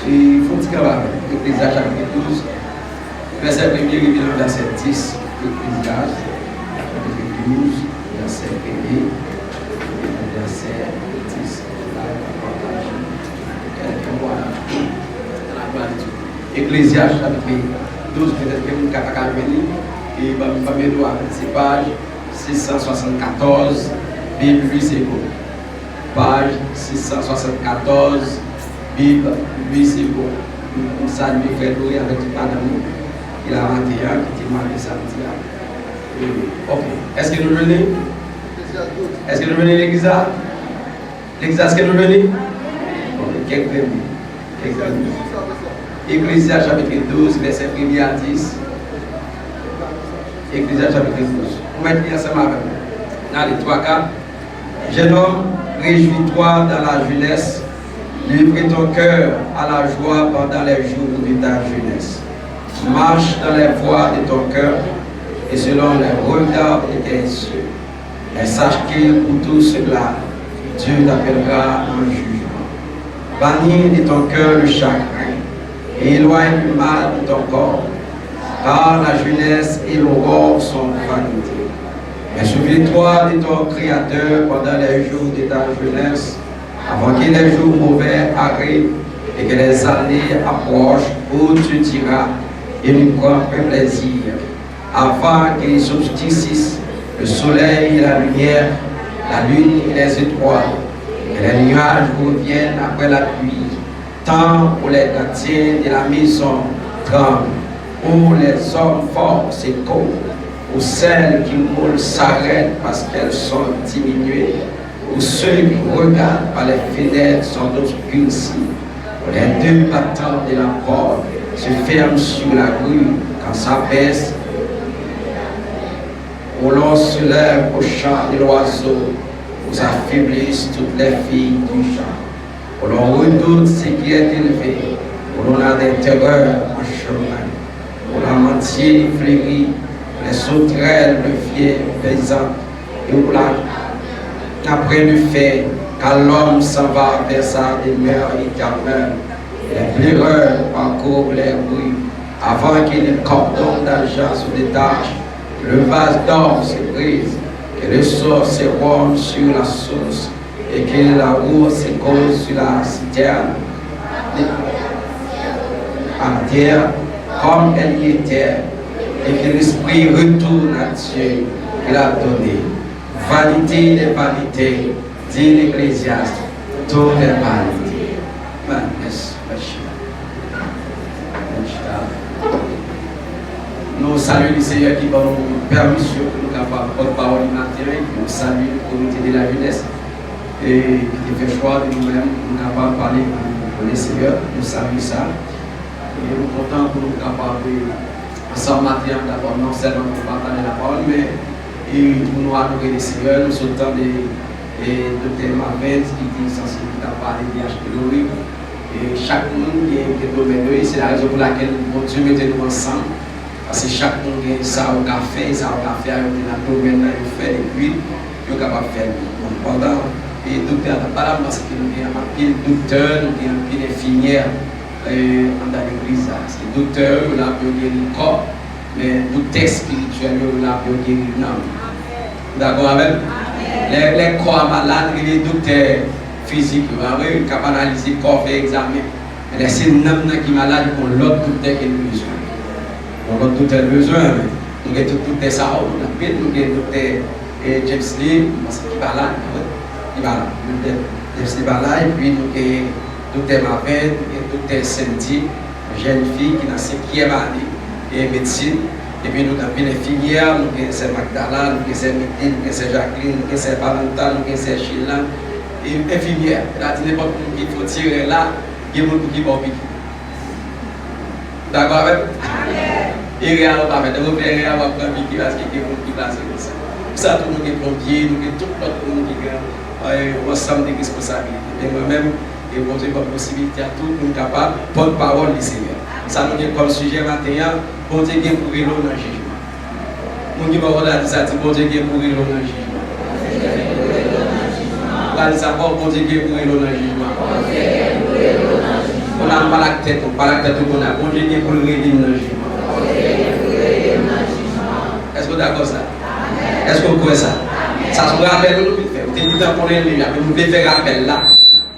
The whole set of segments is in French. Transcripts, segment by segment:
il faut dire que l'Ecclésiaste chapitre 12, verset 1er, et verset 10, l'Ecclésiaste chapitre 12, verset 1er, et verset 10. Ecclésiaste chapitre 12, peut-être que vous n'avez pas venir, et c'est page 674, Bible 8 secondes. Page 674, Bible 8 secondes. Nous saluons frère Louis avec tout madame. Il a 21 qui dit marqué samedi. Ok. Est-ce que nous venons? Est-ce que nous venons l'église? L'église, est-ce que nous venons? Quelques minutes. Ecclésiaste chapitre 12, verset 1er à 10. Ecclésiaste chapitre 12. Vous mettez ensemble avec nous. Allez, 3, 4. Jeune homme, réjouis-toi dans la jeunesse. Livre ton cœur à la joie pendant les jours de ta jeunesse. Marche dans les voies de ton cœur et selon les regards de tes yeux. Et sache que pour tout cela, Dieu t'appellera en jugement. Bannis de ton cœur le chagrin et éloigne le mal de ton corps, car la jeunesse et l'aurore sont vanité. Mais souviens-toi de ton Créateur pendant les jours de ta jeunesse, avant que les jours mauvais arrivent et que les années approchent où tu diras, et nous prends plaisir, avant que les solstices, le soleil et la lumière, la lune et les étoiles, et les nuages reviennent après la pluie, tant où les gardiens de la maison tremblent, où les hommes forts s'écoulent, où celles qui moulent s'arrêtent parce qu'elles sont diminuées, où ceux qui regardent par les fenêtres sont obscurcis, où les deux battants de la porte se ferment sur la rue quand ça baisse, où l'on se lève au chant de l'oiseau, où s'affaiblissent toutes les filles du champ, où l'on redoute ce qui est élevé, où l'on a des terreurs en chemin, où la mentier fleurit, les sauterelles le fier paysan, et où après le fait, quand l'homme s'en va vers sa demeure éternelle, les pleureurs parcourent les rues, avant que le cordon d'argent se détache, le vase d'or se brise, que le sort se rompt sur la source, et que la roue se cause sur la citerne, en terre, comme elle y était, et que l'esprit retourne à Dieu qu'il a donné. Vanité des vanités, dit l'Ecclésiaste, tout est vanité. Nous saluons le Seigneur qui va nous permission pour nous capables de porte-parole du matin. Nous saluons le comité de la jeunesse et qui fait choix de nous-mêmes pour nous capables de parler pour le Seigneur. Nous saluons ça. Et nous sommes contents pour nous capables ensemble matin d'abord non seulement pour partager la parole, mais pour nous adorer le Seigneur. Nous sommes de Dr. Marvin qui dit censé qui a parlé de l'H. Et chaque monde qui est domaine, c'est la raison pour laquelle mon Dieu mettait nous ensemble. Parce que chaque monde a ça au café, ça au café, il y a un domaine, il fait et puis il est capable de faire. Pendant et docteur, pas la parce que nous avons un pile docteur, nous avons un pile infirmière dans l'église. Parce que docteur, nous avons guéri le corps, mais docteur spirituel, nous avons guéri l'âme. D'accord avec? Les corps malades, les docteurs physiques, ils sont capables d'analyser le corps, faire examen. Mais c'est l'âme qui est malade pour l'autre docteur qui a besoin. On a tout un besoin, nous avons tout un ça, nous avons docteur James Lee, parce qu'il va là, James Lee va là, et puis nous avons docteur Marvin, docteur Cindy, jeune fille qui est dans la 5e année et médecine, et puis nous avons une infirmière, nous avons Magdala, nous avons Mithil, nous avons Jacqueline, nous avons Valentin, nous avons Sheila, et infirmière, elle a dit n'importe qui faut tirer là, il y a des gens qui vont piquer. D'accord avec? Et rien à faire, donc rien à faire qui parce qu'il y a des gens qui passent comme ça. Pour ça, tout le monde est plombier, nous avons tout le monde qui a ensemble de responsabilités. Et moi-même, et bon Dieu, la possibilité à tout pour nous capables de porte parole du Seigneur. Ça nous dit comme sujet maintenant, bon Dieu qui est pour l'eau dans le jugement. Mon Dieu, bon Dieu qui est pour l'eau dans le jugement. Bon Dieu qui est pour l'eau dans le jugement. On a pas la tête, pas la tête qu'on a. Bon Dieu qui est pour le rédire dans le jugement. Est-ce que vous êtes d'accord ça? Est-ce que vous croyez ça? Ça se rappelle que nous pouvons faire. Vous êtes dit pour les mais vous pouvez faire appel là.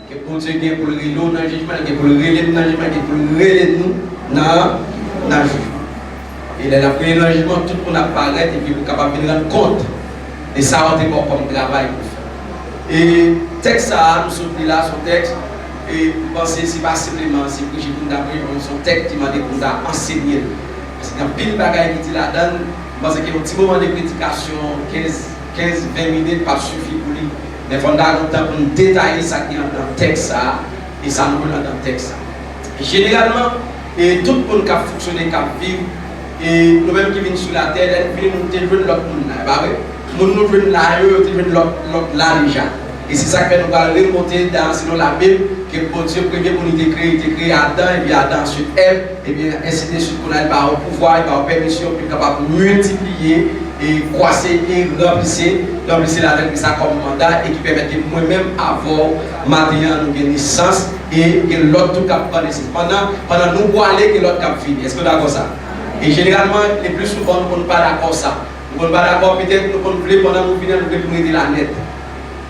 Que pour Dieu qui est pour le rédire dans le jugement, qui est pour le rédire dans le jugement, qui est pour le rédire dans le jugement. Et là, la première dans le jugement, tout le monde apparaît et puis vous êtes capable de rendre compte. Et ça, on est bon comme travail pour faire. Et texte ça, nous sommes là, son texte. Et vous pensez que ce n'est pas simplement si j'ai son texte qui m'a dit qu'on a enseigné. Parce qu'il y a pile de bagages qui dit là-dedans. Je pense qu'il y a un petit moment de prédication, 15-20 minutes, pas suffit pour lui. Mais il faut avoir le temps pour nous détailler ça qui est dans le texte et ça nous dans le texte. Et généralement, et tout le monde qui a fonctionné, qui a vécu, et nous-mêmes qui venons sur la terre, nous venons l'autre monde. Nous venons là, nous venons l'autre là déjà. Et c'est ça que nous allons remonter dans la Bible, que pour Dieu, premier pour nous créer Adam, et puis Adam ensuite Ève, et bien ainsi de suite, qu'on a le pouvoir, la permission, pour être capable de multiplier, et croître et remplir la terre, ça comme mandat, et qui permet que moi-même avoir matériel, nous naissance, et que l'autre tout cap naissance. Pendant nous pour aller, que l'autre cap fini. Est-ce que vous d'accord ça? Et généralement, les plus souvent, nous ne sommes pas d'accord ça. Nous ne sommes pas d'accord, peut-être nous voulons pendant nous finir, nous voulons aider la nette.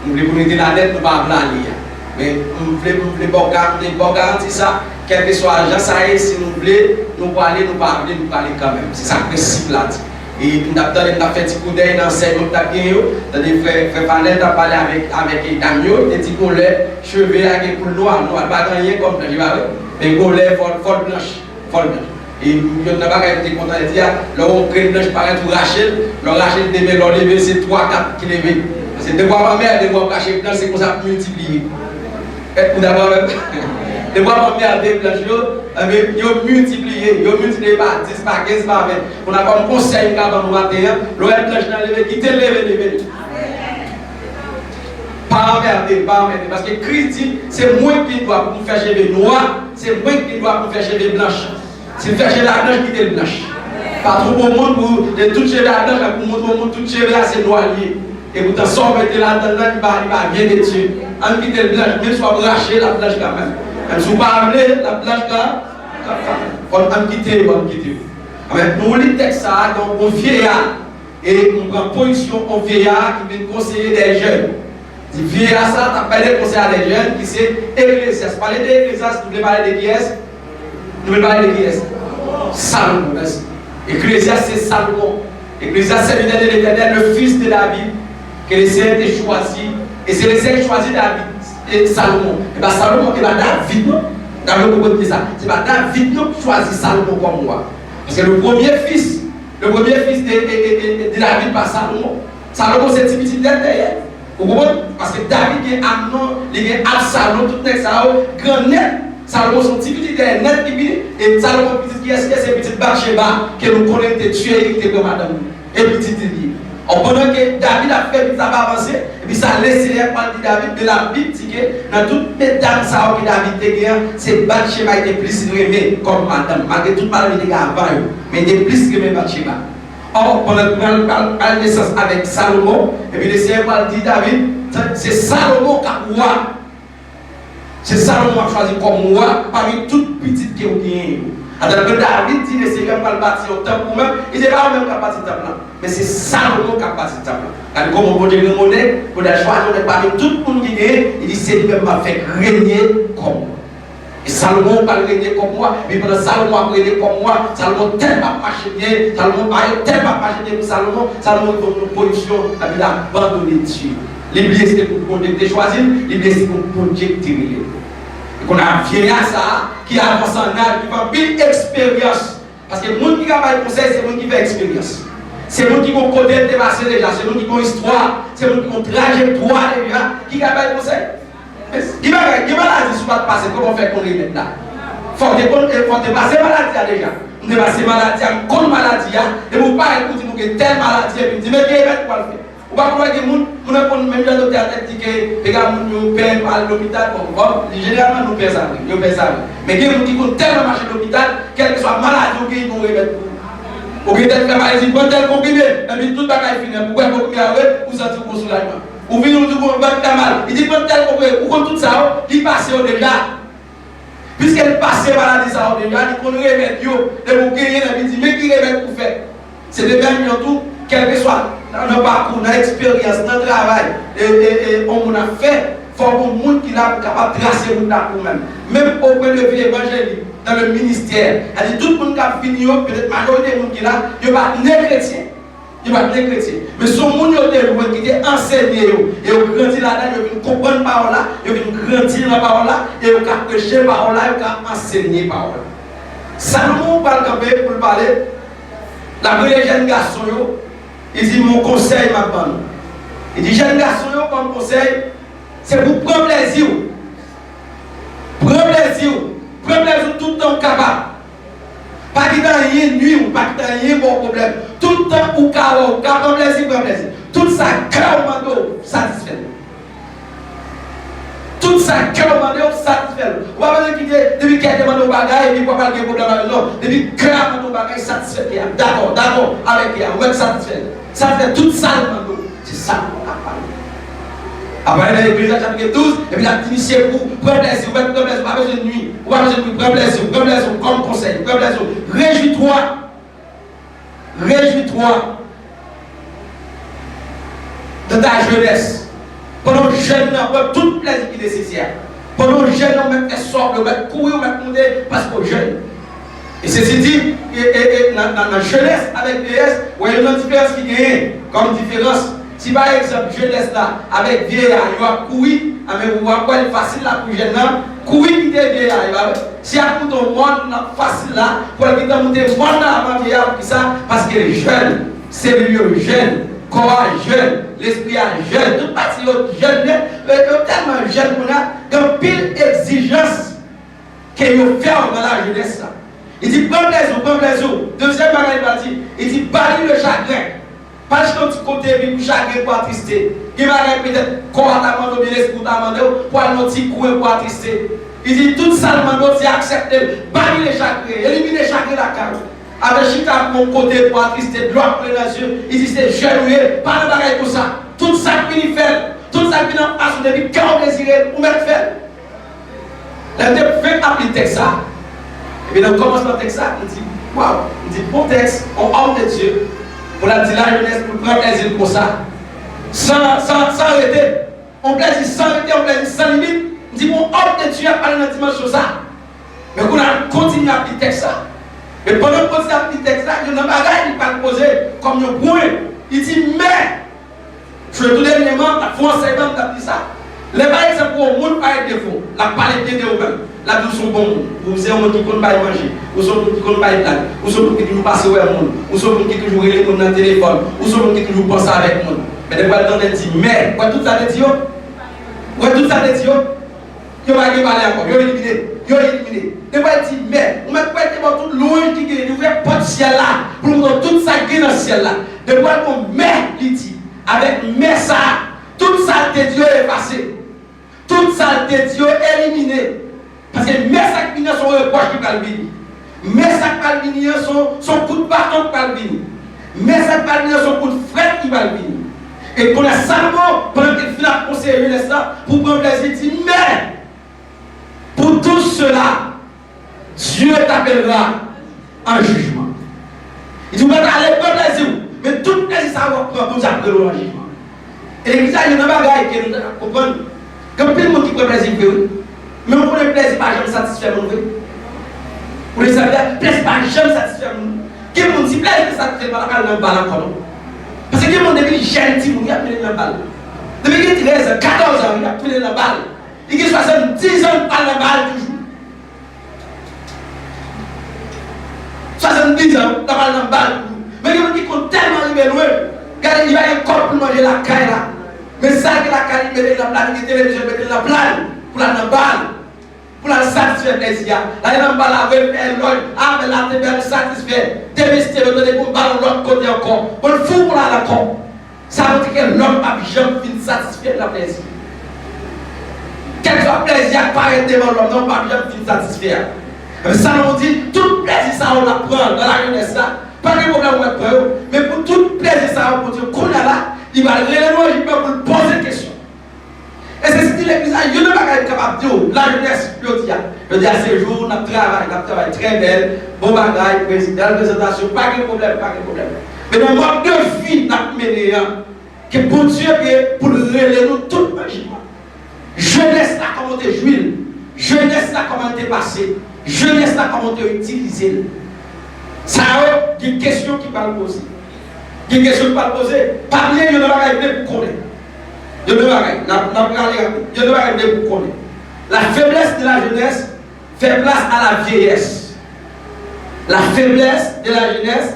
Nous voulons aider la nette, nous ne pouvons pas aller. Mais nous voulons garantir ça, quel que soit l'argent, ça est, si nous voulons, nous pouvons aller, nous pouvons aller quand même. C'est ça le principe là. Et nous avons fait un petit coup d'œil dans ces autres tapis, frère Fanel a parlé avec Damio, et dit qu'on les cheveux avec pour noir, pas rien comme ça, mais qu'on les folle blanche. Et nous n'avons pas été contents de dire, là on crée une blanche paraît tout Rachel, le Rachel devait l'enlever, c'est 3-4 qui lèvent. C'est de voir ma mère, de voir cacher blanche, c'est comme ça multiplier. Et nous avons de voir ma mère des blanches, ils ont multiplié par 10, par 15, par 20. On a comme conseil avant nous matin, l'oreille blanche n'a levé, qui te levé. Pas emmerder, parce que Christ dit, c'est moi qui dois nous faire cheveux noirs, c'est moi qui dois nous faire cheveux blanches. C'est faire cheveux la blanche qui est blanche. Pas trop bon monde pour tout cheveux la blanche, pour montrer au monde tout cheveux assez noir. Et vous t'en sortez là-dedans, il va bien dessus. En quitte le blanche, même soit braché la blanche quand même. Même si vous parlez, la blanche quand même. On quitte. Nous lisons le texte ça, donc on vieillard. Et on prend position au vieillard qui vient conseiller des jeunes. Le vieillard ça, tu as parlé de conseiller des jeunes qui c'est Ecclésiaste. Parler d'Ecclésiaste, vous voulez parler de qui est-ce? Vous voulez parler de qui est-ce? Salomon, merci. Ecclésiaste c'est Salomon. Ecclésiaste c'est le de l'Éternel, le fils de David. Que les Seigneurs aient choisi, et c'est les Seigneurs qui choisi David et Salomon. Et bien Salomon, et bien David, non? David, vous dire ça. C'est pas David qui choisit Salomon comme moi. Parce que le premier fils de David par Salomon, Salomon c'est un petit derrière. Vous comprenez? Parce que David est Amnon, il est Absalom, tout le ça, grand net. Salomon son petit derrière net qui vient, et Salomon petit qui est-ce que c'est petit Bathsheba que nous connaissons, tuer, il était comme madame. Et petit lié. Pendant que David a fait, ça va avancer, et puis ça a laissé les parties de David, de la Bible, dans toutes les dames que David a gagné, c'est Bathsheba qui est plus aimé comme madame, malgré tout parler de gars avant, mais il est plus aimé Bathsheba. Or, pendant la naissance avec Salomon, et puis le Seigneur a dit David, c'est Salomon qui a roi. C'est Salomon qui a choisi comme roi parmi toutes petites qui ont gagné. Alors que David dit le Seigneur va le bâtir au temple pour même, il n'est pas même qui a bâti le temple, mais c'est Salomon qui a bâti le temple. Quand comme on peut dire pour la choisir de parmi tout le monde qui est, il dit c'est lui-même qui m'a fait régner comme moi. Et Salomon va régner comme moi, mais pendant Salomon a régné comme moi, Salomon tellement marché bien, Salomon tellement marché bien pour Salomon est dans une position, il a abandonné Dieu. L'Église c'était pour Dieu choisir, l'Église c'est pour Dieu tirer. Qu'on a un vieillard ça, qui avance en âge, qui va pile expérience. Parce que le monde qui travaille pour ça, c'est le monde qui fait expérience. C'est le monde qui a un côté dépassé déjà, c'est le monde qui a une histoire, c'est le monde qui a une trajectoire déjà, qui travaille pour ça. Qui va maladie sur votre passé, comment on fait qu'on remette là? Il faut dépasser maladie déjà. On dépasse maladie, on connaît maladie, et vous parlez pour dire que telle maladie, et puis vous dites, mais qui est pour le faire? Ou pas pour que les gens, même le docteur a dit que les gens nous payent à l'hôpital, généralement nous payons ça. Mais il y a des gens qui ont tellement marché à l'hôpital, quelle que soit maladie, ils vont remettre. Ou peut-être que maladie, bon tel comprimé, et puis tout le bagage est fini. Pourquoi vous comprimez avec vous sentez un soulagement? Ou bien vous dites que vous avez mal, il dit bon tel comprimé, ou comme tout ça, il passe déjà. Puisqu'elle passe par la désordre, il qu'on remet Dieu, et vous gagnez, il dit, mais qui remet pour faire? C'est de même tout, quel que soit dans le parcours, dans l'expérience, dans le travail, et on a fait, il faut que le monde qui est capable de tracer le pour même. Même au point de vue évangélique, dans le ministère, elle dit tout le monde qui a fini, peut-être la majorité des gens qui est là, il va être chrétien. Il va être chrétien. Mais son monde qui est enseigné, et on grandit là-dedans, il comprend la parole là, il grandir la parole là, et il prêcher la parole là, il enseigner la parole là. Salomon parle quand même pour parler. La première jeune garçon, il dit mon conseil m'a donné. Il dit jeune garçon, comme conseil, c'est pour prendre plaisir. Prendre plaisir. Prendre plaisir tout le temps capable. Pas qu'il y ait une nuit ou pas qu'il y ait un bon problème. Tout le temps ou prendre plaisir, prendre plaisir. Tout ça, cœur mando, satisfait. Tout ça, cœur mando, satisfait. On va pas dire depuis qu'il y a des mando bagages et puis on va pas de problème avec l'autre. Depuis que cœur mando bagages, satisfait. D'accord, avec lui, on va être satisfait. Ça fait tout ça le mando. C'est ça qu'on a parlé. Après, l'église chapitre 12, et puis la initié pour prendre plaisir, pas besoin de nuit, pas besoin de prendre plaisir, comme conseil, prendre plaisir. Réjouis-toi de ta jeunesse. Pendant que jeune, on a tout plaisir qui est nécessaire. Pendant que jeune, on met sort, on met courir, on met monter, parce qu'on jeune. Et ceci dit, dans la jeunesse avec PS, il y a une différence qui gagne, comme différence. Si par exemple, jeunesse là, avec vieillard, il va courir, mais vous voyez facile là pour jeune là, courir qui est vieillard. Si à tout le monde facile là, pour qu'il ait monté le monde avant vieillard, parce que les jeunes, c'est le jeune, corps jeune, l'esprit jeune, tout parti jeune, tellement jeune qu'on a, une pile exigence qu'il fait dans la jeunesse là. Il dit, prends plaisir. Deuxième bagage, il dit, bannir le chagrin. Parce que tu côté puis pour chagrin pour attrister. Il va peut-être corps à bien l'esprit pour t'amender pour aller dans petit coup pour attrister. Il dit tout ça le c'est accepter, bannir les chagrins, éliminer les chagrins la carte. Avec chita mon côté pour attrister, gloire plein dans les yeux. Il dit c'est jeune, pas de bagaille pour ça. Tout ça qui fait, tout ça qui n'a pas sur depuis quand on désire ou mettre faire. Là tu fais appliquer ça. Et puis dans le commencement de texte, on dit waouh, on dit bon texte, on homme de Dieu. Pour la dire la jeunesse, pour prendre plaisir pour ça. Sans arrêter. On plaisir sans arrêter, on plaisir sans limite. On dit bon, homme de Dieu a parlé dans la dimension ça. Mais on a continué à appliquer ça. Mais pendant qu'on continue à appliquer texte là, il y a un bagage qui va poser comme un point. Il dit mais, je vais tout dernièrement, la foi enseignement d'appliquer ça. Les bagages c'est pour le monde pas être défaut. La parler bien de vous-même. La douce sont bons. Vous êtes un monde qui ne peut pas manger. Vous êtes un monde qui ne peut pas blague. Vous êtes un monde qui toujours passe au monde. Vous êtes un monde qui toujours regarde le monde dans le téléphone. Vous êtes un monde qui toujours pense avec le monde. Mais des fois, le temps de dire, mais, quoi tout ça de dire? Quoi tout ça de dire? Yo va parler encore. Yo éliminé. Des fois, il dit, mais, on met pas tout loin qui est ouvert pas de ciel là. Pour nous tout ça qui est dans le ciel là. Des fois, on met, il dit, avec mais ça, toute saleté de Dieu est passée. Toute saleté de Dieu est éliminée. Parce que mes sacs sont reproches qui va venir. Mes sacs sont coup de bâton qui va venir. Mes sacs sont coup de fret qui va venir. Et qu'on a Salomon, pendant qu'il finit à conseiller ça, pour prendre plaisir, il dit, mais, pour tout cela, Dieu t'appellera en jugement. Il dit, vous allez prendre plaisir, mais tout plaisir, ça va prendre pour vous appeler en jugement. Et l'église, il y a un bagage qui nous comprendre. Comme tout le monde qui prend plaisir, mais on prend le plaisir par jamais satisfaire mon vrai. Vous le savez, plaisir par jamais satisfaire mon. Quel monde dit plaisir satisfaire par la balle encore? Parce que quel monde depuis gentil, il a pris la balle. Depuis qu'il a 13 ans, 14 ans, il a pris la balle. Il a 70 ans, il parle la balle toujours. 70 ans, il parle la balle toujours. Mais il dit qu'on tellement arrivé loin. Regardez, il va y avoir un corps pour manger la caille là. Mais ça, que la caille, il met la plane, il télévision, il met la plane. Pour la balle, pour la satisfaire plaisir. Là, il y a un balle avec l'autre, ah, mais là, tu es bien satisfait. Tu es resté, tu es pour balle de l'autre côté encore. Pour le fou pour la encore. Ça veut dire que l'homme a jamais fini satisfaire la plaisir. Quel soit plaisir apparaît devant l'homme, l'homme n'a jamais fini satisfaire. Mais ça, on dit, tout plaisir, ça, on apprend dans la jeunesse, pas de problème, on apprend. Mais pour tout plaisir, ça, on peut dire qu'on a là, il va réellement, il peut poser des questions. Et c'est dit l'église, je ne vais pas être capable de dire, la jeunesse, je dis à ces jours, on travaille très belle, bon bagaille, président, présentation, pas de problème, pas de problème. Mais dans le mode de vie, nous avons mené, que pour Dieu, pour relayer nous tout magicement. Jeunesse là, comment te jouir, jeunesse là, comment te passer, jeunesse là, comment te utiliser. Ça a des questions qui peuvent poser. Des questions qui peuvent poser. Parmi eux, il y a des choses pour connaître. Il y a des choses pour connaître. La faiblesse de la jeunesse fait place à la vieillesse. La faiblesse de la jeunesse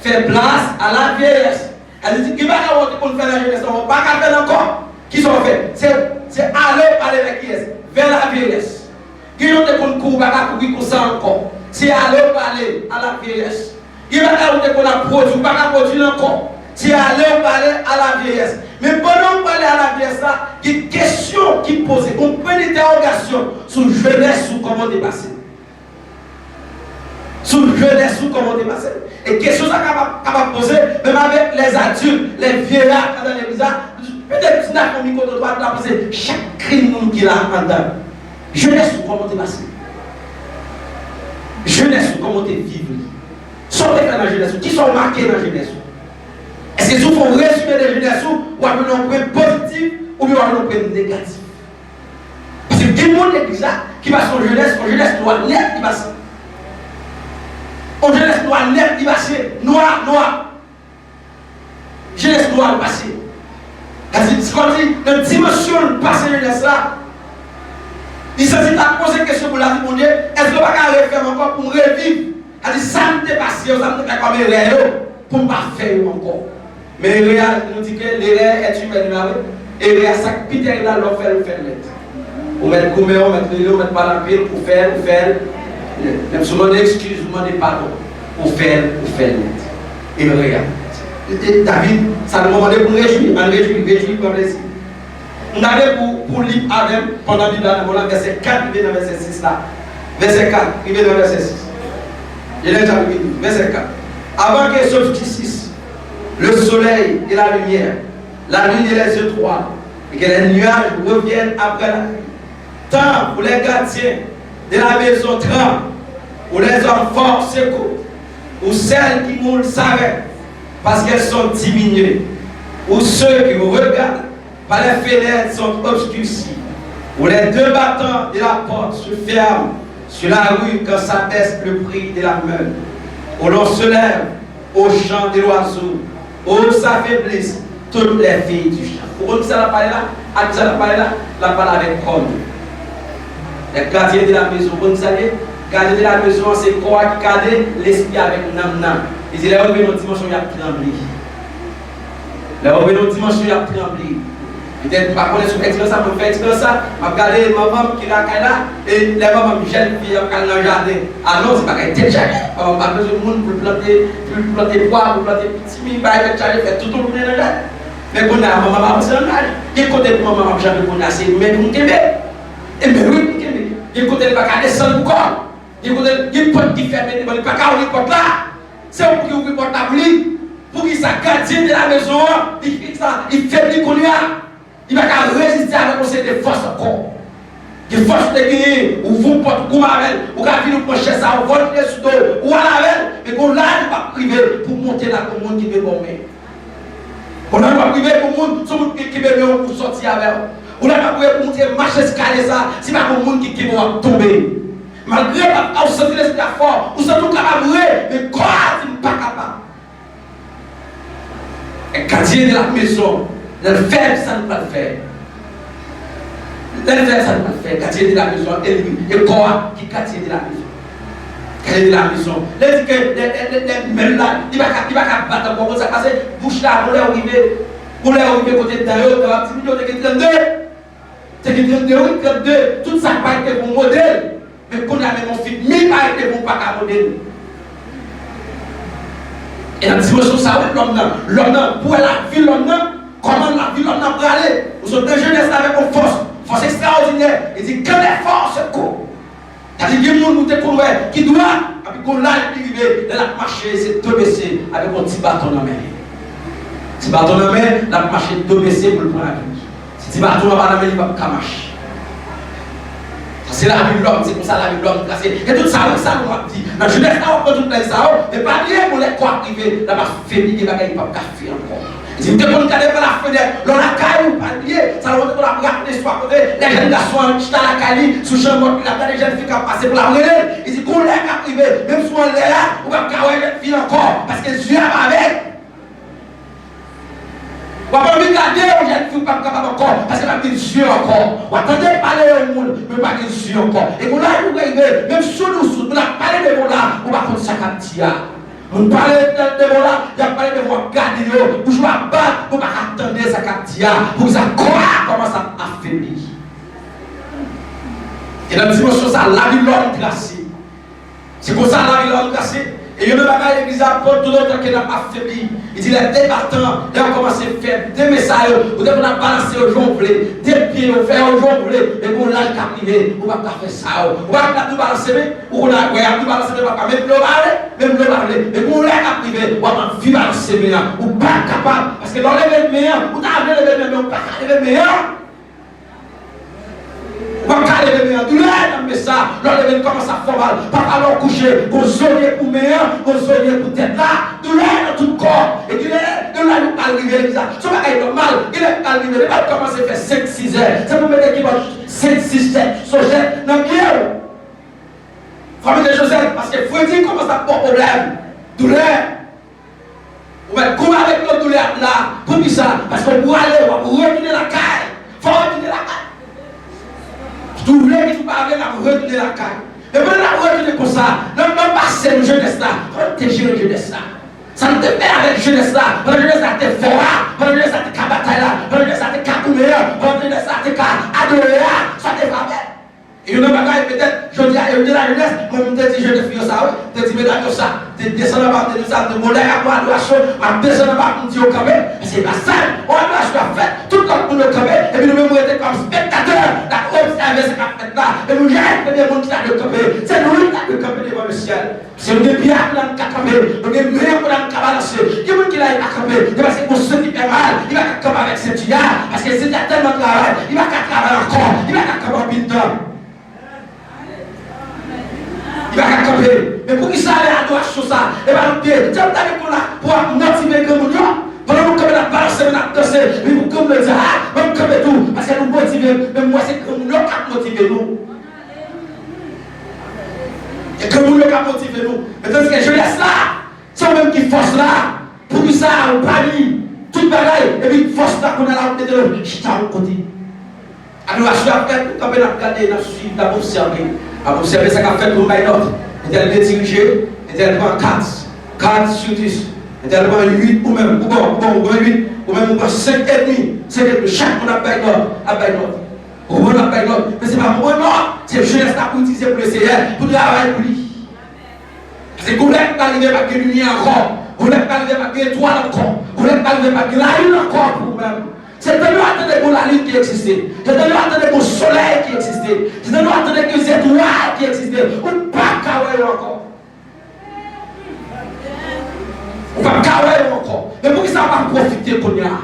fait place à la vieillesse. Elle dit qu'il va y avoir pour faire la jeunesse, on ne va pas faire encore. Qui sont faits? C'est aller parler avec qui est vers la vieillesse. Qui ont des concours, pas courir comme ça encore. C'est aller parler à la vieillesse. Il va y avoir des qu'on a produit, pas produire encore. C'est aller parler à la vieillesse. Mais pendant parler à la vieillesse, il y a des questions qui posent, on peut une interrogation sur jeunesse, sur comment dépasser. Sur jeunesse, sur comment dépasser. Et questions sont capables de poser, même avec les adultes, les vieillards dans l'église. Peut-être que tu n'as pas mis contre toi, tu as posé chaque crime qu'il a en dedans. Jeunesse, sur comment dépasser. Jeunesse, sur comment vivre. Sortez dans la jeunesse, qui sont marqués dans la jeunesse. Est-ce que vous faut résumer les jeunesse ou avoir un point positif ou bien avoir un point négatif? Parce que tout le monde est ça qui va son jeunesse doit net qui va ça. En jeunesse doit net qui va c'est noir. Jeunesse doit passer. C'est comme si dans la dimension de passer jeunesse là, il s'agit de poser une question pour la vie, mon Dieu, est-ce que je ne vais pas refaire encore pour revivre? C'est-à-dire, ça me dépasse, ça me fait comme un rêve pour ne pas faire encore. Mais l'erreur, nous dit que l'erreur est humaine. Et à chaque pitié, là, l'on fait le faire. On met le combien, on met le lieu, on met pas la pile pour faire. Même si on demande excuse, on demande pardon. Pour faire net. Et regarde. David, ça nous demande pour réjouir, comme les signes. On avait pour lire avec, pendant le verset 4, il est dans verset 6 là. Verset 4, il est dans verset 6. Je l'ai déjà lu, verset 4. Avant que s'obscurcisse le soleil et la lumière, la lune et les étoiles, et que les nuages reviennent après la nuit. Tant pour les gardiens de la maison tremblent, ou les hommes forts secouent, ou celles qui mourent s'arrêtent, parce qu'elles sont diminuées, ou ceux qui vous regardent par les fenêtres sont obscurcis, ou les deux battants de la porte se ferment sur la rue quand s'abaisse le prix de la meule, où l'on se lève au chant de l'oiseau, où s'affaiblissent toutes les filles du champ. Pourquoi ça l'a parlé là? À qui ça l'a parlé là? La parole avec Con. Les gardiens de la maison, vous savez, gardiens de la maison, c'est quoi qui garde l'esprit avec Nam. Il dit, les revenus dans dimension, il y a tremblé. Les revenus dans dimension, il y a tremblé. Peut-être pas connaître sur expérience, ça me fait expérience ça. Je regarde maman qui l'a là et les mamans jeune fille qui dans le jardin. Ah non, c'est pas qu'elle était chargée. On n'a pas besoin de monde pour planter pois, pour planter petits mille, faire tout le monde dans le jardin. Mais quand on a maman, c'est un âge. Qui côté de maman, j'avais qu'on a assez, mais pour me québec. Et bien oui, pour me québec. Qui côté de pas qu'à descendre encore. Qui côté de porte qui ferme, il ne pas qu'à ouvrir porte là. C'est pour qui ouvre porte là pour qu'il soit gardien de la maison, il faiblit qu'on y a. Il va résister avec des forces encore. Des forces de gagner, ou vous portez comme avec, ou quand vous penchez ça, ou votre sous dos, ou à la veille, mais qu'on l'a pas privé pour monter là pour le monde qui veut bomber. On n'a pas privé pour le monde qui veut pour sortir avec. On n'a pas privé pour monter marcher escalier ça, c'est pas pour le monde qui va tomber. Malgré que vous sentez l'esprit fort, vous sentez capable, mais quoi, vous n'êtes pas capable. Et gardien de la maison, le faire, ça ne peut pas le faire. Le faire, ça ne peut pas le faire. Gardien de la maison, et quoi qui gardien de la maison. Gardien de la maison. Il dit que les là, il va battre pour ça parce que bouche là, vous l'avez arrivé côté de d'ailleurs, tu vas te 32. C'est que 32, tout ça n'a pas été bon modèle. Mais qu'on a même un film, mais pas été bon pas qu'à modèle. Et la dimension, ça va être l'homme, pour la vie, l'homme, comment la vie, l'homme pour aller. Vous êtes des jeunesses avec une force extraordinaire. Il dit que les forces courent. C'est-à-dire qu'il y a des gens qui doivent, avec qu'on l'a arrivé, de la marcher, c'est deux baisser avec un petit bâton dans la main. Petit bâton dans la main, la marcher deux baisser pour le prendre la vie. Si petit bâton dans la main, il ne va pas marcher. C'est la vie de l'homme, c'est comme ça la vie de l'homme tracée. Et tout ça, ça nous a dit. Dans la jeunesse, on prend tout ça, mais pas bien pour les quoi privé, là, fait des bagages, pas faire encore. Si vous êtes regarder par la fenêtre, dans la caille ou pas lié, ça va vous la regarder sur côté, les jeunes garçons qui sont à la caille, sous chambre, il y a des jeunes filles qui ont passé pour la relève. Il dit qu'on l'a privé, même si on l'est là, on va pas les filles encore, parce que Dieu a avec. On va pas regarder aux jeunes filles pas capable encore, parce que pas Dieu encore. On attendait parler au monde, mais pas Dieu encore. Et on là, vous arrivez, même sous nous, on a parlé de vous là, on va prendre ça comme tia. On parle de vous là, il a parlé de vous garder, pour jouer à battre, pour pas attendre ça comme tia, pour que ça commence à affaiblir. Et dans la dimension, ça, la vie de l'homme glacée. C'est comme ça la vie de l'homme glacée. Et il y a une bagaille l'église apôtre, tout le temps qu'il n'a pas affaibli. Il dit les débattants, ils ont commencé à faire des messages, vous devez balancer au jonglé, des pieds, on fait au jonglé, et pour l'âge captivé, on va pas faire ça. On va pas tout balancer, ou on a tout balancer, même le parler, et pour l'âge captivé, on va pas vivre balancer, ou pas capable, parce que dans l'événement, on a l'événement, on pas l'événement. On va pas lever mes douleur dans ça, l'enlever commence à faire mal, pas alors coucher, on sonne pour meilleur, on sonne pour tête là, douleur dans tout le corps, et qu'il est de là nous arriver ça, ce n'est pas normal, il est arrivé, il va commencer à faire 5-6 heures, c'est pour mettre qui va 5-6 heures, Joseph, dans bien, famille de Joseph, parce que Freddy commence à avoir problème, douleur. On va courir avec notre douleur là, pour qui ça, parce qu'on va aller, on va retourner la caille, il faut retourner la caille. Tout le monde qui parle, on va retourner la caille. Et quand on va retourner comme ça, on va passer le jeunesse là, protéger le jeunesse là. Ça ne te fait avec le jeunesse là, le jeunesse là, t'es fort, le jeunesse là, t'es qu'à bataille là, le jeunesse là, t'es qu'à couler, le jeunesse là, t'es qu'à adorer, ça t'est frappé. Et une bagaille peut-être, je dis à la jeunesse, moi je te dis, je te fais ça, je te dis, mesdames, ça, tu descends dans la ça, tu montes à moi, adoration, tu descends dans la partie au campé, c'est pas ça, on a fait, tout le monde au campé, et puis nous nous étions comme spectateurs, la observer ce qu'a fait là, et nous gênons les gens qui sont de campé, c'est nous qui sommes de campé devant le ciel. C'est nous qui sommes dans le campé, nous qui sommes meilleurs pour le balancer, il y a des gens qui sont à campé, parce que pour ceux qui fait mal, il va camper avec cette fille-là, parce que c'est tellement de travail, il va travailler encore, il va camper en pintant. Il va camper. Mais pour qu'il s'arrête à droite sur ça, il va nous dire, tu as pour motiver comme nous, pendant que nous avons balancé, nous avons dansé, mais vous comme le dire, même comme tout, parce que nous motivons, mais moi c'est comme nous qui motivons nous. Et comme nous qui motivons nous. Mais tandis que je laisse là, c'est eux-mêmes qui forcent là, pour que ça, on parie, toute bagaille, et puis force là qu'on a là, on est je t'ai côté. Alors, je suis après, quand on a regardé, on a suivi, on a observé. À observer ce qu'a fait pour Maïnot. Il est dirigé, il est prend 4 sur 10. Il est prend 8 ou même, ou bon, 8, ou même 5 et demi. Chaque monde a Maïnot. On a Maïnot. Mais ce n'est pas moi, non. C'est jeunesse pour utiliser pour essayer, pour travailler pour lui. C'est qu'on n'est pas arrivé à gagner lumière encore. On n'est pas arrivé à gagner étoile encore. On n'est pas arrivé à gagner la lune encore pour vous-même. C'est de nous attendre pour la lune qui existait. C'est de nous attendre pour le soleil qui existait. C'est de nous attendre que les étoiles qui existaient. Ou pas Kawaii encore. Ou pas Kawaii encore. Mais pour que ça va profiter qu'on y a.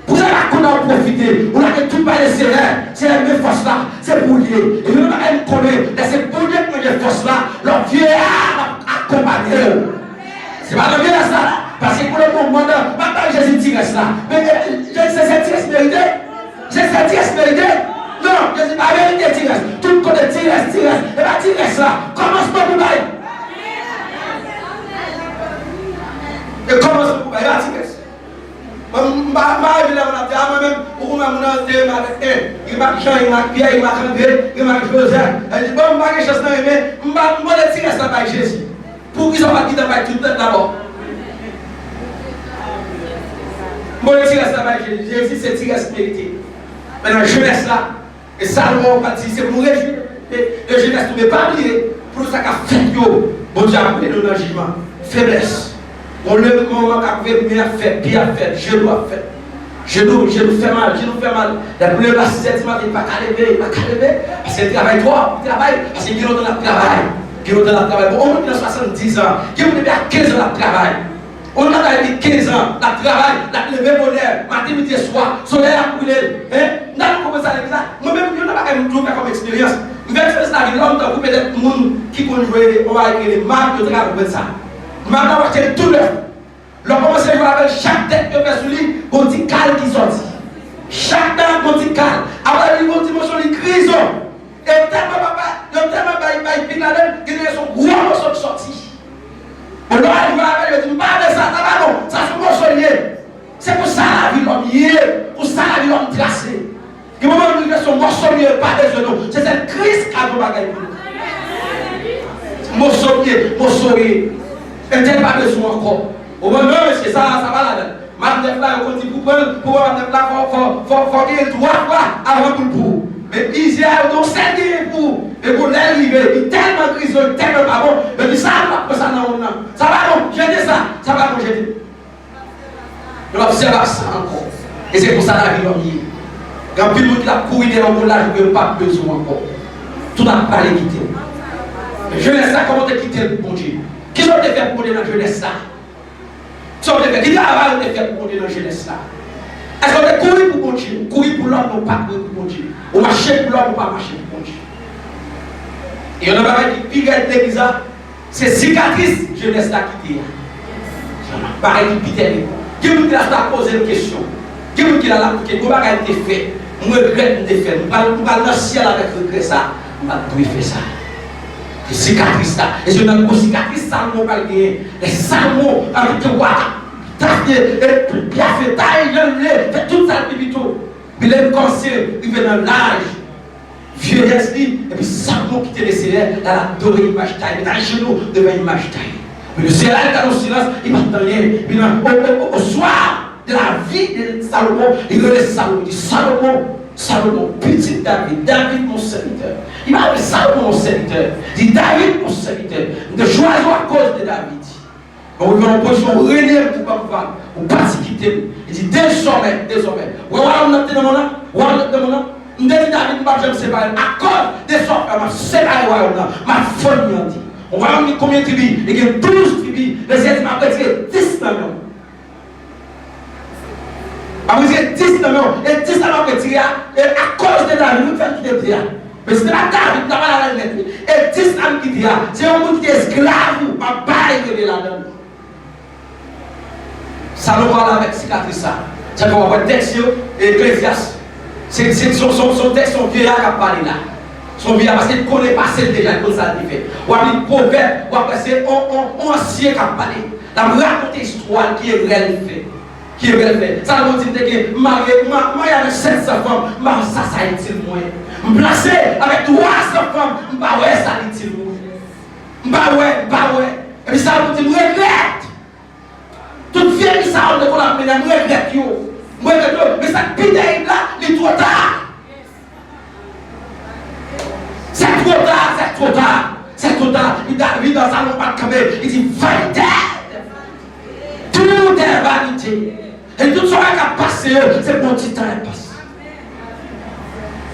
Pour ça qu'on a profité. On a que tout pas laissé là. C'est la même force là. C'est pour lier. Et nous on connaît. C'est pour lier que les forces là. Leur vieillard a accompagné. C'est pas le vieillard ça là. Parce que pour le moment, maintenant Jésus tire ça. Mais c'est cette tiresse mérité. C'est cette tiresse mérité. Non, Jésus pas mérité tiresse. Tout le côté tiresse. Et bien tiresse là. Commence pas pour bailler. Et commence pour bailler. Et bien tiresse. Moi-même, pour moi-même, il m'a Jean, il m'a Pierre, il m'a André, il m'a Joseph. Elle dit, bon, je vais chance dans mais je vais tirer ça par Jésus. Pour qu'ils soient pas quittés par tout le temps d'abord. Moi, je tire ça par Jésus, c'est tirer ça mérité. Maintenant, jeunesse là, et Salomon va dire, c'est pour nous réjouir. Et jeunesse, ne pas oublier, pour ça qu'a fait, bon Dieu a appelé nous dans le jugement. Faiblesse. On le moment qu'a fait, bien fait, je dois faire. Je nous fais mal. La première place, c'est il ne va pas lever, parce qu'il travaille trop, parce qu'il y a dans le travail. On a 70 ans, qui ont à 15 ans de travail. On a 15 ans, la travail, la lever bonheur, matin, midi, soir, soleil a brûlé. Moi-même, je n'ai pas comme expérience. Je vais faire ça, l'homme, peut-être les gens qui vont jouer, on va écrire les marques de travail pour ça. Maintenant, on va acheter tout neuf. L'on commence à jouer avec chaque tête que fait sur lui, on dit cal qui sortit. Chaque dame, on dit cal. Après, on dit motion de crise. Et tellement, il y a son gros morceau qui sortit. On va jouer avec lui, il dit, pas de ça, ça va non, ça c'est mon solier. C'est pour ça la vie l'homme y est, pour ça la vie l'homme tracé. Le moment où il fait son morceau, pas de genoux. C'est cette crise qui a pour bagaille. Morceau, et tel pas besoin encore. Au moment où c'est ça, ça va là-dedans. Madame là, on dit pour madame là, faut qu'il y ait le droit avant pour. Mais Israël, donc c'est qui pour. Et pour l'arriver, il est tellement griseux, tellement pas bon. Mais ça va, ça non. Ça va non, j'ai dit ça va non, j'ai dit. On observe ça encore. Et c'est pour ça la vie l'homme y est. Quand tout le monde a couru derrière mon âge, je n'ai pas besoin encore. Tout n'a pas les quitter. Jeunesse, ça, comment tu quitter le bon Dieu? Qui sont fait pour monter dans la jeunesse là? Qui travail fait pour monter dans la jeunesse là? Est-ce qu'on est couru pour bon Dieu? Courir pour l'homme, ou pas courir pour bon Dieu? Ou marcher pour l'homme, ou pas marcher pour bon Dieu? Et il y en a pas qui pire de l'église, c'est cicatrice jeunesse là qui dit. Pareil qui pire. Qui vous dit là, poser une question? Qui vous dit là, que vous n'avez pas été fait? Moi, je regrette de faire. Nous allons dans le ciel avec regret ça. Nous allons faire ça. Les cicatrices là. Et c'est une grosse cicatrice, Salomon va gagner. Les Salomon, avec le roi, et bien fait taille, fait tout ça, et tout. Il est commencé, il vient dans l'âge. Vieillesse, et puis Salomon qui te laissé là, il a adoré l'image taille. Il est à genoux devant l'image taille. Mais le ciel est dans le silence, il va dans rien. Au soir de la vie de Salomon, il laisse Salomon. Il dit Salomon, petit David mon serviteur. Il m'a appelé Salomon mon serviteur. Il dit David mon serviteur. De choisir à cause de David. Donc il va en position réunir pour pas me voir. Pour pas se quitter. Il dit désormais. On a été dans mon âme. Il dit David, je me sépare. À cause des sortes, je me sépare. Ma folie m'a dit. On va voir combien de tribus. Il y a 12 tribus. Les aides m'a retiré 10 dans le monde. Après, il 10 dans le monde. Et 10 dans le monde retiré. Et à cause de David, nous faisons quitter le terrain. Mais c'est la David, n'a pas la lettre. Et 10 dans le qui c'est un monde qui est esclave ou pas bailler là-dedans. Salomon avec cicatrice. C'est pour avoir texte et Ecclésiaste. Son texte, son vieillard qui a parlé là. Son vieillard, parce qu'il ne connaît pas celle déjà, comme ça il fait. Ou à une proverbe, ou après c'est un ancien qui a parlé. La raconter histoire qui est réelle fait. Qui est réelle fait. Salomon dit que marié avec 700 femmes, ça est-il moins. Me placer avec 300 femmes, je ne sais pas ça est-il moins. Je ouais. Et puis Salomon dit, je regrette. Toute vieille qui s'arrête de qu'on a mené, je regrette. Mais ça pite là, il est trop tard. C'est trop tard. Il David dans Salomon pas de camé. Il dit vanité. Tout est vanité. Et tout ce qui a passé, c'est mon petit temps est passé.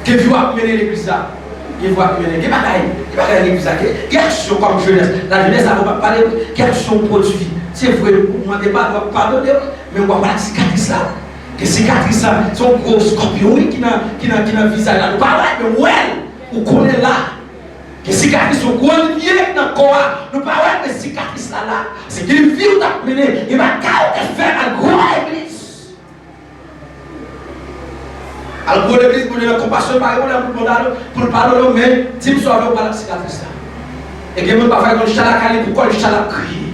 Que vous amener l'église là. Que vous amener. Que bagaille l'église là. Quelle action comme jeunesse. La jeunesse, ça va pas parler. Quelle action produit. C'est vrai, vous ne demandez pas de pardonner, mais on va voir la cicatrice là. Les cicatrices là, sont gros scorpions qui n'a visage là. Nous parlons, mais ouais. Vous connaissez là, les cicatrices sont grandes dans le corps. Nous parlons de cicatrices là. C'est qu'il vit ou t'a mené. Il va faire la grande église. Alors, grande église, pour la compassion, par exemple, pour le pardon, mais si vous savez pas la cicatrice là. Et que vous ne pouvez pas faire un chalacali, pourquoi le chalak crie?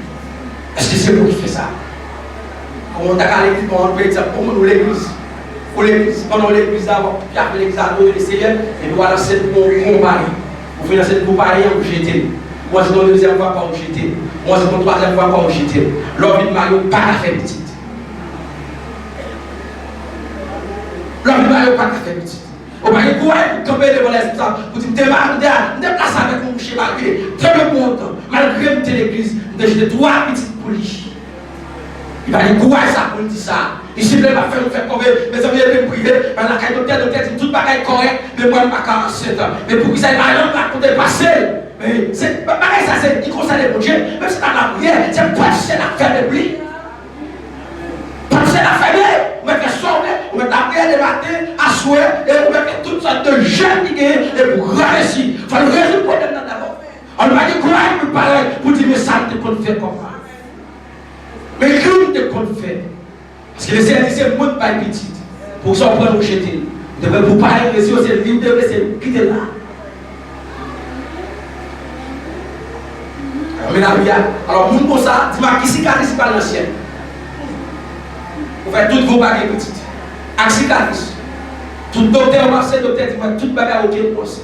Est-ce que c'est vous qui faites ça? Comment on a l'église, pour nous l'église? Pour l'église, pendant l'église d'avant, puis après l'église à nous, les Seigneurs, et puis voilà, c'est pour comparer. Vous faites cette comparer, vous jetez. Moi, c'est la deuxième fois quand vous jetez. Moi, c'est la troisième fois quand vous jetez. L'homme de Mario, pas la faire petite. L'homme de Mario, pas la faire petite. Au moins, il pourrait tomber devant l'espace, vous dites, je me déplace avec mon boucher malgré, très bon temps, malgré l'église, je jeter 3 petites poulies. Il va dire quoi ça pour dire ça? Il s'il va faire combien? Mes amis étaient privés, mais la caille docteur dit tout bagaille correct, mais moi je n'ai pas 47 ans. Mais pour que ça ait rien raconter passé. Mais c'est pareil, ça c'est, il concerne les Dieu, même si dans la prière, c'est pas c'est l'affaire de lui. Pas c'est l'affaire de lui. On met la prière de matin, à souhait et pour mettre toutes sortes de jeunes qui gagnent et pour réussir. Il faut résoudre le problème d'abord. On va dire quoi il peut parler pour dire mais ça te qu'on fait comment. Mais crime te qu'on fait. Parce que le Seigneur dit c'est monde pas petit. Pour ça on prend nous jeter. Pour parler de Jésus, c'est vivre de c'est quitter là. Alors, nous, pour ça, dis-moi, qui cicatrice par l'ancien? Vous faites toutes vos baguettes petites. Avec cicatrice. Tout docteur, docteur, dis-moi, toute bagarre, ok, pour ça.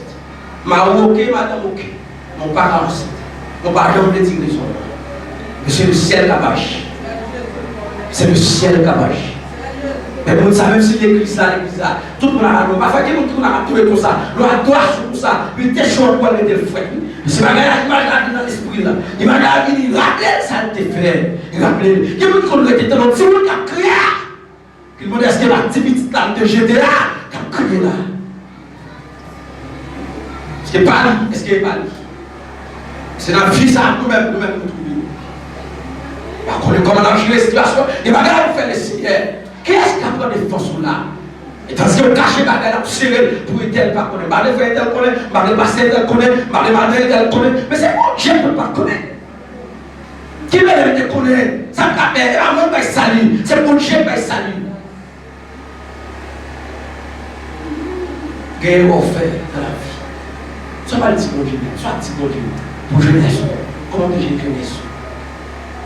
Ma ok, madame, ok. Mon parent, enceinte. Mon parent, on peut dire les autres. Mais c'est le ciel cabage. C'est le ciel cabage. Mais vous savez, même si l'église là, tout le monde a dit, parfois, tout le monde a trouvé comme ça. L'on a droit sur ça. Il était chaud pour aller de frère. C'est ma gare qui m'a dans l'esprit là. Il m'a dit, il rappelait ça te fait. Il rappelait. Il m'a dit qu'on était dans le monde qui a crié. Il m'a dit, est-ce que la petite dame de GTA qui a crié là? Est-ce qu'il n'est pas lui? Est-ce qu'il n'est pas lui? C'est dans la vie ça, nous-mêmes, nous trouvons. Par contre, comment on a géré la situation, il m'a dit, on fait le Seigneur. Qui est-ce qui a pris des forces là? Et tandis que vous cachez la bagarre, vous serrez pour une telle pas connaître. Marley frère tel connaît, Marley pasteur tel connaît, Marley madère tel connaît. Mais c'est bon, je ne peux pas connaître. Qui veut te connaître? Ça me rappelle, avant de salut. C'est pour Dieu qui salut. Qu'est-ce qu'on fait dans la vie? Soit pas le petit bon Dieu, soit le petit bon Dieu. Pour jeunesse, comment que j'ai jeunesse?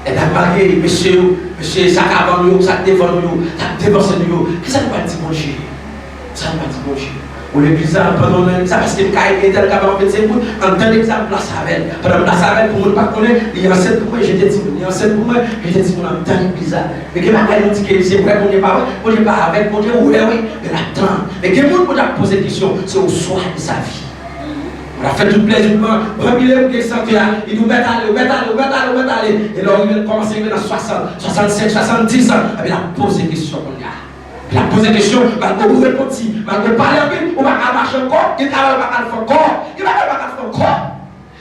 Et t'as marqué, monsieur, ça avant nous, ça devant nous, ça devant nous. Qu'est-ce que ça ne va dire, mon Dieu? Ça ne va dire, mon Dieu. Ou l'église, pendant ça, parce que le cas est tel qu'avant, c'est pour entendre l'exemple de la savelle. Pendant la savelle, pour ne pas connaître, il y a un seul pour moi, j'étais dit, il y a un seul pour moi, j'étais dit, on a tant l'église. Mais que ma mère nous dit que c'est vrai, on n'est pas avec, on dit, oui, mais attends. Mais que le monde peut poser des questions, c'est au soir de sa vie. On a fait tout plaisir, il nous met à aller. Et là, il commence à arriver dans 60, 65, 70 ans. Et il a posé des questions. Il a posé des questions, il va vous répondre, il va vous parler, on va marcher encore, il va faire encore, il va faire encore.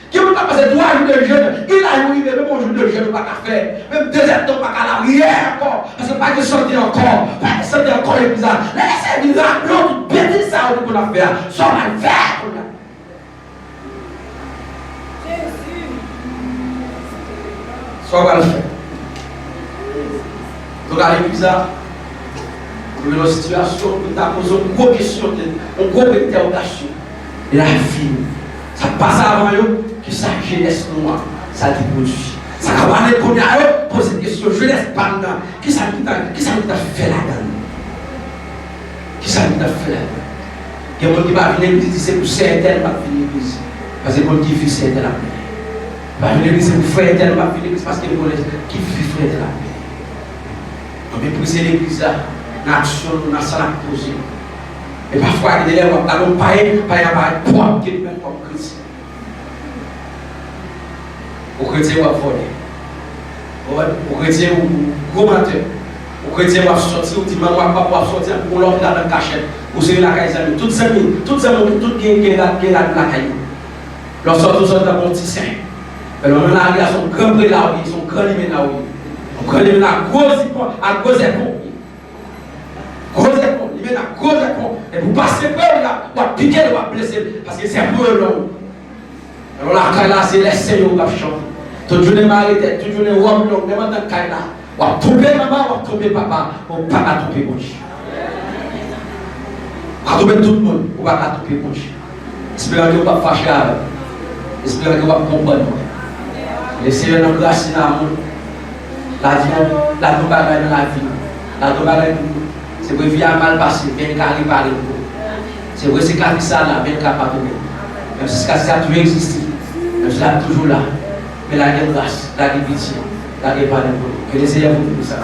Qui ne peut pas passer 3 jours de jeûne, il a eu même un jour de jeûne, on ne va pas faire. Même 2 heures, on ne va pas l'arrière encore. Parce que pas de sortir encore, pas de sortir encore les bizarres. Laissez les bizarres, l'autre, bêtise ça, on va faire. Ça, on va le faire. Soit on va le faire. Donc à l'église, on a une situation, on a posé une grosse question, une grosse interrogation. Et la vie, ça passe avant eux, que sa jeunesse noire, ça dit produit. Ça va aller pour eux, poser des questions, jeunesse pas là. Qui ça t'a fait là-dedans? Qui ça t'a fait là-dedans? Il y a des gens qui va venir à l'église, c'est pour certains, va venir à l'église. Parce que les gens qui vivent certains là. Va venir à l'église, c'est pour frère tel, va venir à l'église, parce que les gens qui vivent frère là. On peut pousser l'église là, l'action, dans la salle à poser. Et parfois, il y a des gens qui ont pas propre, qui est même comme chrétien. Au chrétien, on va voler. Au chrétien, on va menteur. Au chrétien, on va sortir, on dit, maman, papa, on va sortir, on l'autre dans la cachette. Vous savez, la caille, toutes ces amis, tout qui est là, qui est là, la caille. Lorsque on sort dans mon petit sein. Mais on a là, son grand pré là, son grand limé là, on connaît la grosse éponge, à gros éponge. Gros éponge, il met la grosse éponge. Et vous passez près, on va piquer, on va blesser, parce que c'est pour eux long. Alors là, c'est les seigneurs qui ont chanté. Toute journée marité, toute journée homme long, même dans le cas là. On va tomber maman, on va tomber papa, on va pas tomber gauche. On va tomber tout le monde, on va pas tomber gauche. Espérons qu'on va fâcher avec. Espérons qu'on va comprendre. Les seigneurs nous grâce dans l'amour. La vie, la tombe dans la vie. La tombe dans la vie. C'est vrai, vie a mal passé, bien qu'arrive à l'époque. C'est vrai, c'est qu'à ça là, bien qu'à pas tomber. Même si ça a toujours existé, même si ça toujours là. Mais la grâce, la pitié, la pardon. Que les Seigneur vous dise ça.